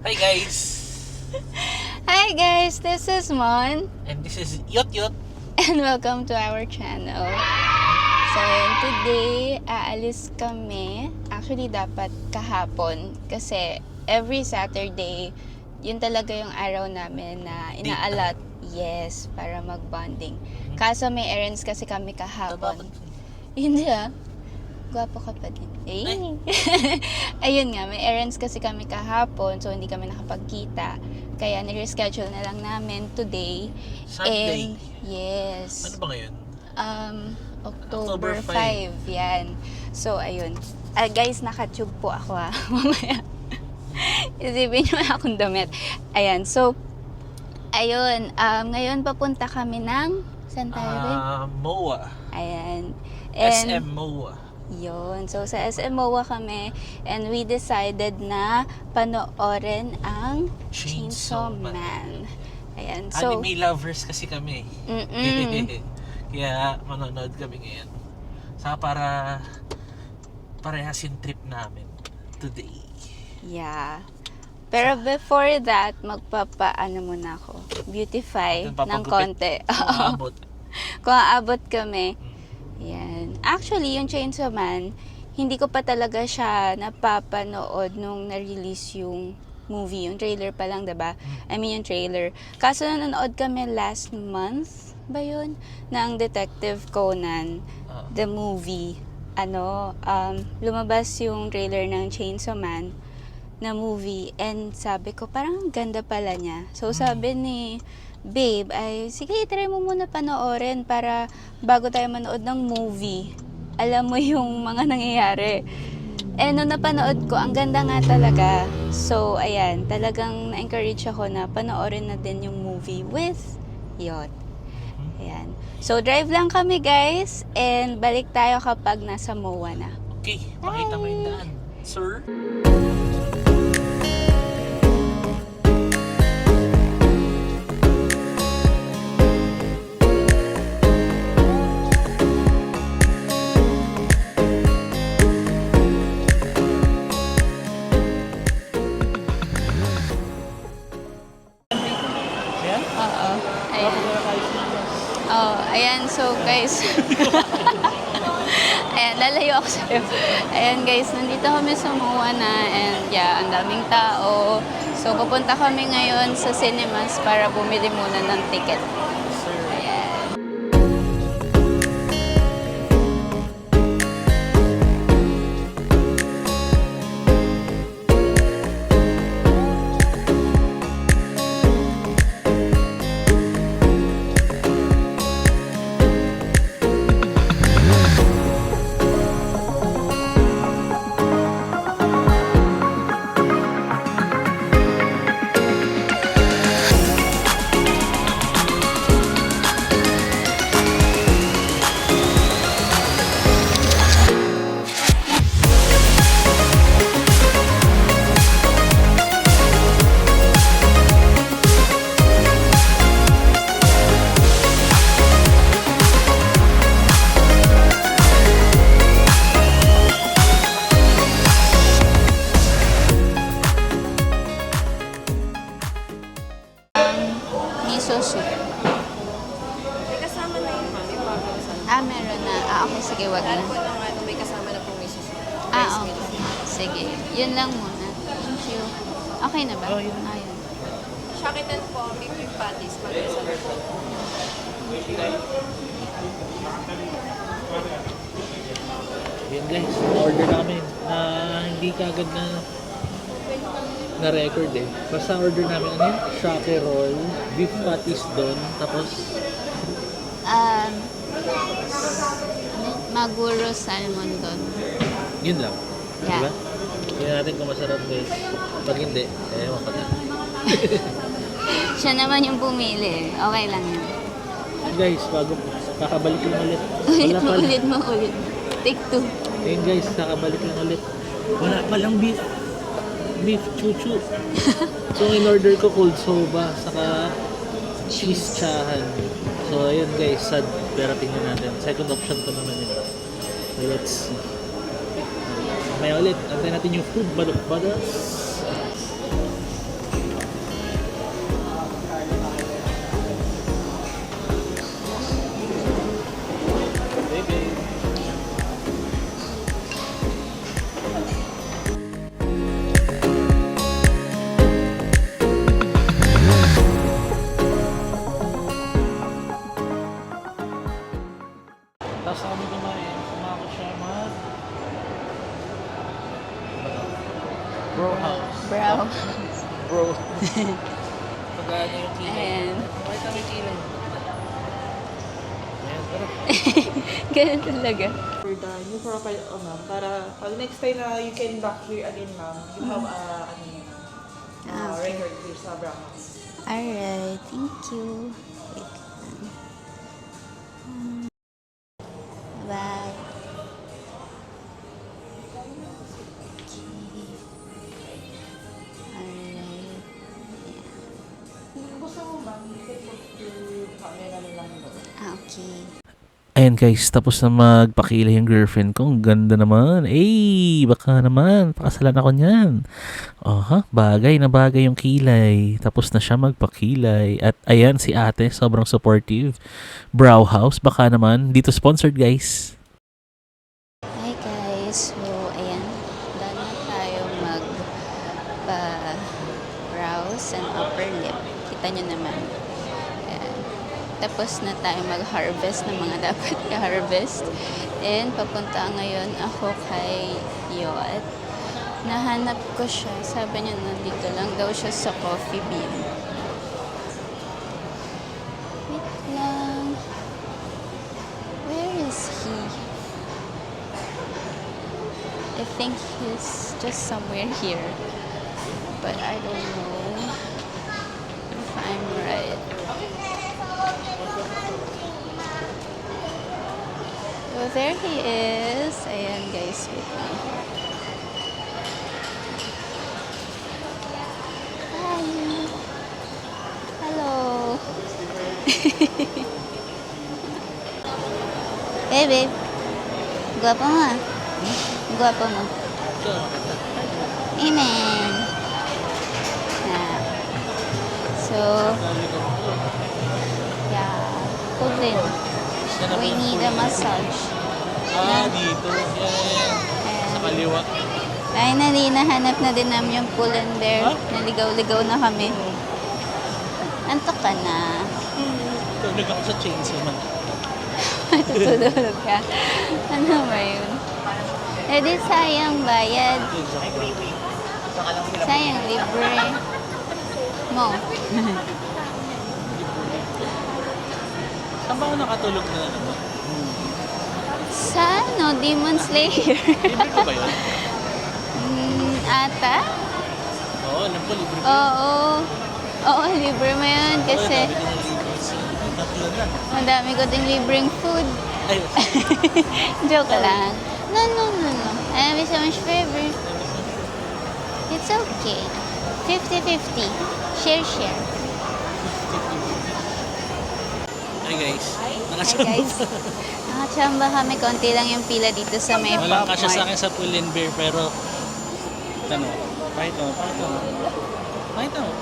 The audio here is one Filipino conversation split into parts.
Hi guys! Hi guys, this is Mon And this is Yot Yot. and welcome to our channel. So today, aalis kami. Actually, dapat kahapon kasi every Saturday, yun talaga yung araw namin na inaalat. Yes, para mag-bonding. Kaso may errands kasi kami kahapon. Hindi Gwapo ka pa din. Ayun nga, may errands kasi kami kahapon, so hindi kami nakapagkita. Kaya nire-schedule na lang namin today. Sunday. And, yes. Ano ba ngayon? October October 5. Yan. So, ayun. Guys, naka-tube po ako mamaya. Isipin nyo akong damit. Ayan. So, ayun. Ngayon papunta kami ng... Saan tayo rin? MOA. Ayan. SM MOA. Yun. So, sa SM MOA kami and we decided na panoorin ang Chainsaw Man. Ayan. So, Anime lovers kasi kami. Kaya manonood kami ngayon. Saka para parehas yung trip namin today. yeah. Pero before that, magpapaano muna ako. Beautify ng konti. Kung aabot. Kung aabot kami. Yan. Actually, yung Chainsaw Man, hindi ko pa talaga siya napapanood nung na-release yung movie. Yung trailer pa lang, diba? I mean, yung trailer. Kaso nanonood kami last month ba yun? Ng Detective Conan, the movie. Lumabas yung trailer ng Chainsaw Man na movie. And sabi ko, parang ganda pala niya. So, sabi ni babe, ay sige, try mo muna panoorin para bago tayo manood ng movie, alam mo yung mga nangyayari. Eh, nung napanood ko, ang ganda nga talaga. So, ayan, talagang na-encourage ako na panoorin na din yung movie with Yot. Ayan. So, drive lang kami, guys, and balik tayo kapag nasa MOA na. Okay, pakita mo yung daan. Sir? Oo. Ayan. Oh, ayan. So, guys. Ayan, lalayo ako sa'yo. Ayan, guys. Nandito kami sa MOA na and yeah, ang daming tao. So, pupunta kami ngayon sa cinemas para bumili muna ng ticket. Ayan. Miso soup. May kasama na yun, ma'am. Yung bagong sa Meron na. Okay, sige, wag na. po lang may kasama na pong miso soup. Okay. Sige. Yun lang muna. Thank you. Okay na ba? Oh, yun. Yun. Shakitan po, beef with patties, pandesal po. Yan guys, order namin na hindi kagad na record eh. Basta order namin ano yun? Shake roll, beef patties doon, tapos Maguro salmon doon. yun lang. Yeah. Diba? Tingnan natin kung masarap guys. Pag hindi, ewan ko na. Siya naman yung pumili. Okay lang yun. Guys, bago kakabalik lang ulit. Ulit Wala mo, pala. ulit mo, ulit. Take two. Ayun guys, kakabalik lang ulit. Wala palang beef. Beef chuchu. So in-order ko cold soba, saka cheese chahan. So ayun guys, sad. Pero tingnan natin. Second option ko naman yun. So, let's see. May ulit. Antay natin yung food. Badas. Brow. Bro. Pagano yung kilay. Ayan. Bakit kami kilay? Ayan, tara. Ganun talaga. For the new profile, ma'am, para pag next time na you can back here again, ma'am, you have Okay. record here sa Brown House. Alright, thank you. Wait lang. Bye. Alright. Kung gusto mo, ma'am, you can put your camera na lang doon. Okay. Ayan guys, tapos na magpakilay yung girlfriend ko. Ang ganda naman. Baka naman. Pakasalan ako niyan. Aha, bagay na bagay yung kilay. Tapos na siya magpakilay. At ayan si ate, sobrang supportive. Brow House, baka naman. Dito sponsored guys. Hi guys. So, ayan. Done na tayo mag-brows and upper lip. Kita nyo naman. Ayan. Tapos na tayo mag-harvest ng mga dapat i-harvest. And papunta ngayon ako kay Yot. Nahanap ko siya. Sabi niya nandito lang daw siya sa Coffee Bean. Wait lang. Where is he? I think he's just somewhere here. But I don't know if I'm right. So there he is. Ayan guys, wait lang. Hi. Hello. Hey babe. Guwapo mo ah. Guwapo mo. Amen. Yeah. So, yeah. Cool din. We need a massage. Dito. Yan. Sa kaliwa. Ay, nahanap na din namin yung pull and bear. Naligaw-ligaw na kami. Antok ka na. Tulog ako sa chainsaw man. Tutulog ka. Ano ba yun? Eh di sayang bayad. Sayang libre. Mo. Saan ba ako nakatulog na ano? Sa ano? Demon Slayer. Libre ko ba yun? Ata? Oo, alam ko libre ko. Oo. Oo, libre mo yun kasi Sabi ko na libre. Tatlo na. madami ko ding libreng food. Ay, Joke lang. No. I have so much favor. It's okay. 50-50. Share. Hi guys. Hi Nakachamba guys. pa. Nakachamba kami. Konti lang yung pila dito sa may Walang Pop kasya sa Mart. akin sa pull and bear pero ano? Pakita mo.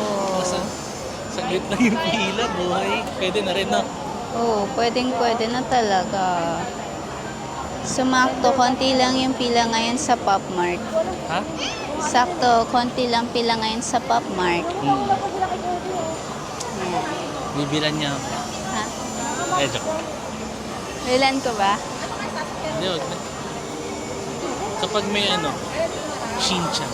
Oh. Saglit lang yung pila, buhay. Pwede na rin, no? Oo, pwede na talaga. Sumakto, konti lang yung pila ngayon sa Pop Mart. Ha? Sakto, konti lang pila ngayon sa Pop Mart. Ayan. Bibilan niya ako. Ha? Joke. Bilan ko ba? Hindi, wag na. Kapag may Shinchan.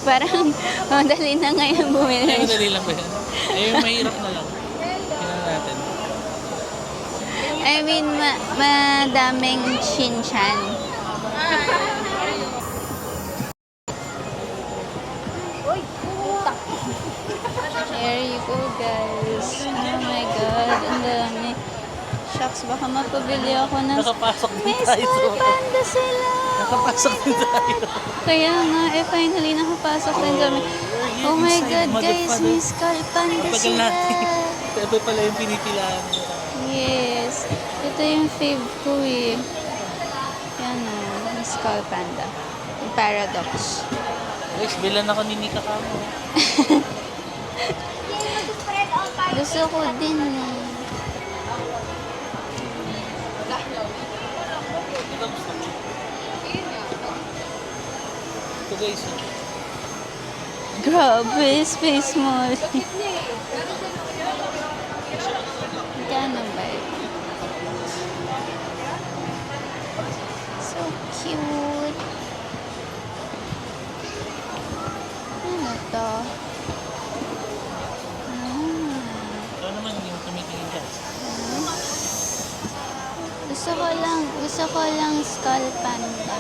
Parang madali na ngayon bumili. Ay, madali lang ba yan? Yung mahirap na lang. Tingnan natin. I mean, madaming Shinchan. Here you go, guys. Oh my God, ang dami. Shucks, baka mapabili ako ng... Nakapasok din May tayo. small panda sila! Nakapasok din tayo. Kaya nga, finally nakapasok din kami. Oh my God, guys, may skull panda Tagal sila. natin. Ito pala yung pinipilaan. Yes. Ito yung fave ko eh. Yan o, yung skull panda. Yung paradox. Guys, bilan ako ni Nika Kamo. Gusto ko din eh. Ito guys. Grabe, space mall. Gano'n ba yun? So cute. Gusto ko lang Skull Panda.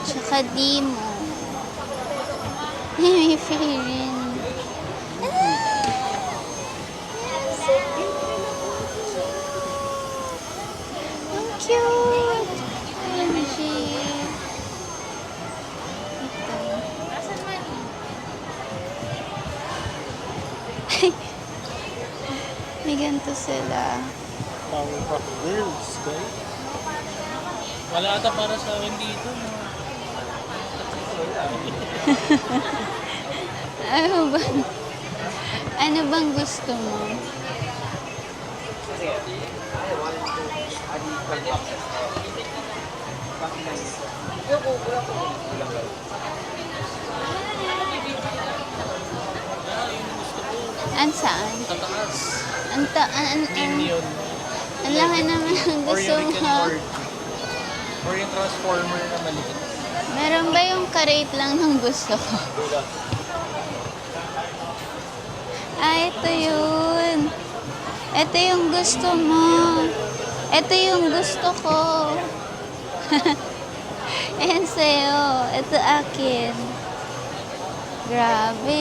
Tsaka Dimo. May figurine. Ang cute! OMG. Ito. May ganito sila. Powerpuff Girls, guys. Wala ata para sa akin dito. No? Ano ba? Ano bang gusto mo? An saan? Sa taas. Ang laki naman ang Or gusto yung Rick and mo. Morty. Or yung Transformer na maliit. Meron ba yung karate lang ng gusto ko? Ito yun. Ito yung gusto mo. Ito yung gusto ko. Ayan sa'yo. Ito akin. Grabe.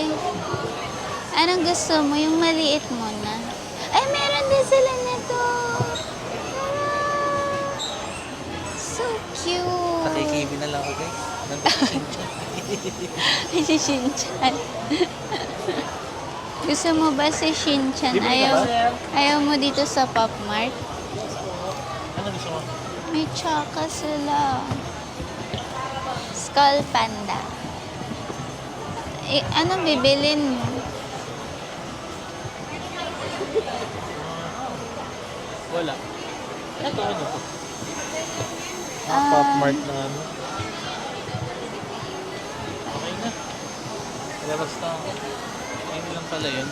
Anong gusto mo? Yung maliit mo na. Ay, meron din sila nito. So cute. Nakikibin na lang ako, guys. Nandun Ay, si Shinchan. Gusto mo ba si Shinchan? Ayaw mo dito sa Pop Mart? Ano gusto mo? May tsaka sila. Skull Panda. Eh, ano bibilin mo? Wala. Ito, ano to? Ah. Pop Mart na ano. Okay na. Kaya basta, ayun lang pala yun.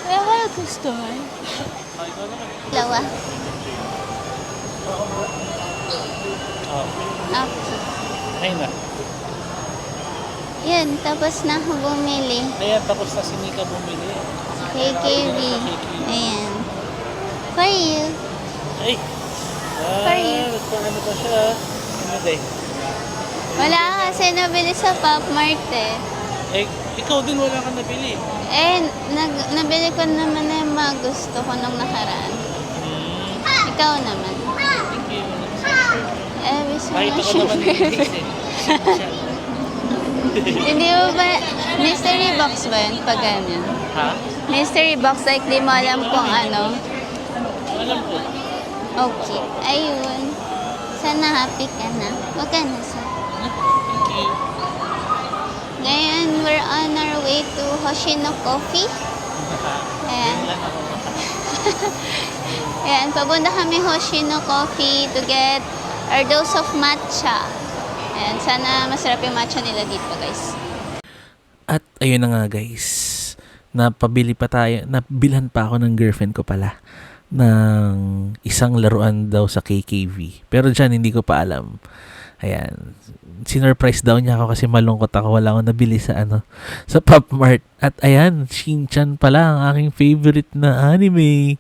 Kaya wala gusto mo. Ay, ikaw naman. Dalawa. Oh, Okay. ayun na. Yan, tapos na ako bumili. Ayan, tapos na si Nika bumili. KKV. Ayan. For you. Ay! For you. Ano pa siya? Ano day? Wala kasi nabili sa Pop Mart eh. Eh, ikaw din wala kang nabili. Eh, nabili ko naman na yung mga gusto ko nung nakaraan. Ikaw naman. Thank you. Eh, wish mo Kahit na ako naman syempre. nag-taste eh. Hindi mo ba, mystery box ba yun pag ganyan? Ha? Mystery box, like di mo alam kung ano. Alam ko. Okay, ayun. Sana happy ka na. Huwag ka na sa. Thank you. Ngayon, we're on our way to Hoshino Coffee. Ayan. Lang ako. Ayan, papunta kami Hoshino Coffee to get our dose of matcha. Ayan, sana masarap yung matcha nila dito, guys. At ayun na nga guys, nabilhan pa ako ng girlfriend ko pala ng isang laruan daw sa KKV. Pero dyan hindi ko pa alam. Ayan, sinurprise daw niya ako kasi malungkot ako, wala akong nabili sa sa Pop Mart. At ayan, Shinchan pala ang aking favorite na anime.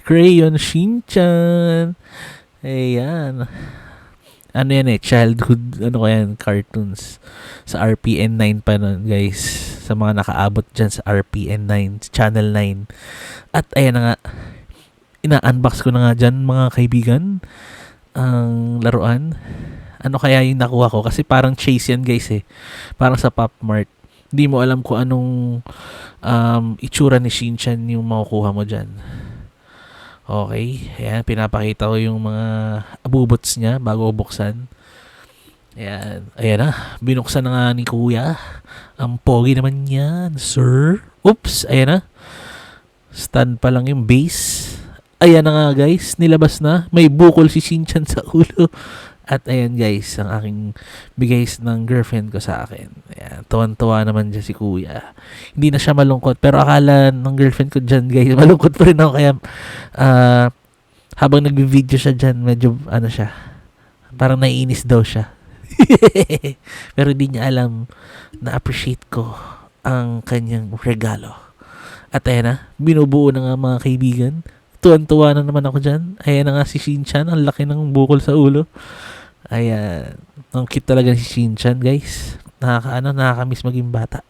Crayon Shinchan. Ayan. Ano yan childhood, cartoons. Sa RPN 9 pa nun, guys. Sa mga nakaabot dyan sa RPN 9, Channel 9. At ayan na nga, ina-unbox ko na nga dyan, mga kaibigan, ang laruan. Ano kaya yung nakuha ko? Kasi parang chase yan, guys eh. Parang sa Pop Mart. Hindi mo alam kung anong itsura ni Shinchan yung makukuha mo dyan. Okay, ayan, pinapakita ko yung mga abubots niya bago buksan. Ayan, ayan na, binuksan na nga ni Kuya. Ang pogi naman yan, sir. Oops, ayan na. Stand pa lang yung base. Ayan na nga guys, nilabas na. May bukol si Shinchan sa ulo. At ayan guys, ang aking bigay ng girlfriend ko sa akin. Ayan, tuwan-tuwa naman dyan si Kuya. Hindi na siya malungkot. Pero akala ng girlfriend ko dyan guys, malungkot pa rin ako. Kaya habang nag-video siya dyan, medyo siya. Parang naiinis daw siya. Pero hindi niya alam na-appreciate ko ang kanyang regalo. At ayan na, binubuo na nga mga kaibigan. Tuwan-tuwa na naman ako dyan. Ayan na nga si Shinchan, ang laki ng bukol sa ulo. Ayan, ang cute talaga si Shinchan, guys. Nakakamiss maging bata.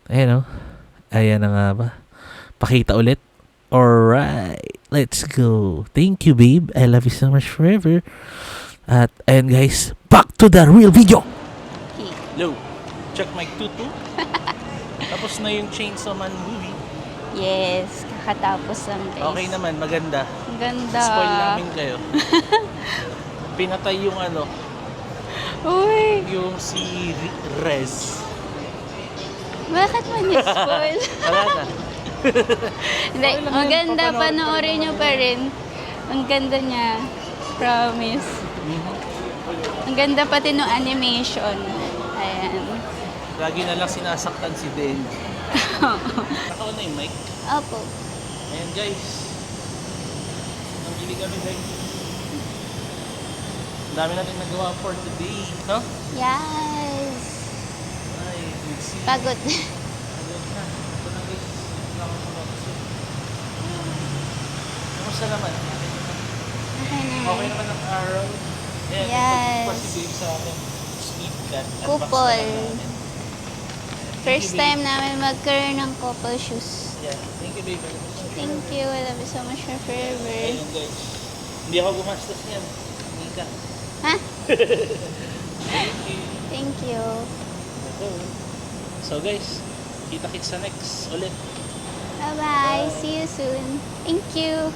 Ayan o. Ayan na nga ba. Pakita ulit. Alright, let's go. Thank you, babe. I love you so much forever. At ayan, guys, back to the real video. Hello. Check my tutu. Tapos na yung Chainsaw Man movie. Yes, kakatapos lang guys. Okay naman, maganda. Ang ganda. Spoil namin kayo. Pinatay yung Uy, yung si Rez. bakit man spoil? Wala na. Hindi, Okay lang maganda, yun, papanood panoorin nyo pa rin. Ang ganda niya. Promise. Ang ganda pati ng animation. Ayan. Lagi na lang sinasaktan si Den. Nakaon na yung mic. Opo. Ayan guys. Nangili kami guys. Ang dami natin nagawa for today. No? Yes. Ay, let's see. Pagod. Pagod na. Ito na guys. Kailangan ko na kasi. Kamusta naman? Okay naman. Okay naman ang araw. Ayan, Yes. ipagpa si Dave sa akin. Speed cut. Kupol. Thank First you, time namin magkaroon ng couple shoes. Yeah. Thank you, babe. Thank you. I love you so much for forever. Ayun, guys. Hindi ako gumastos niyan. Nika. Ha? Thank you. Thank you. So, guys, kita-kits sa next ulit. Bye-bye. See you soon. Thank you.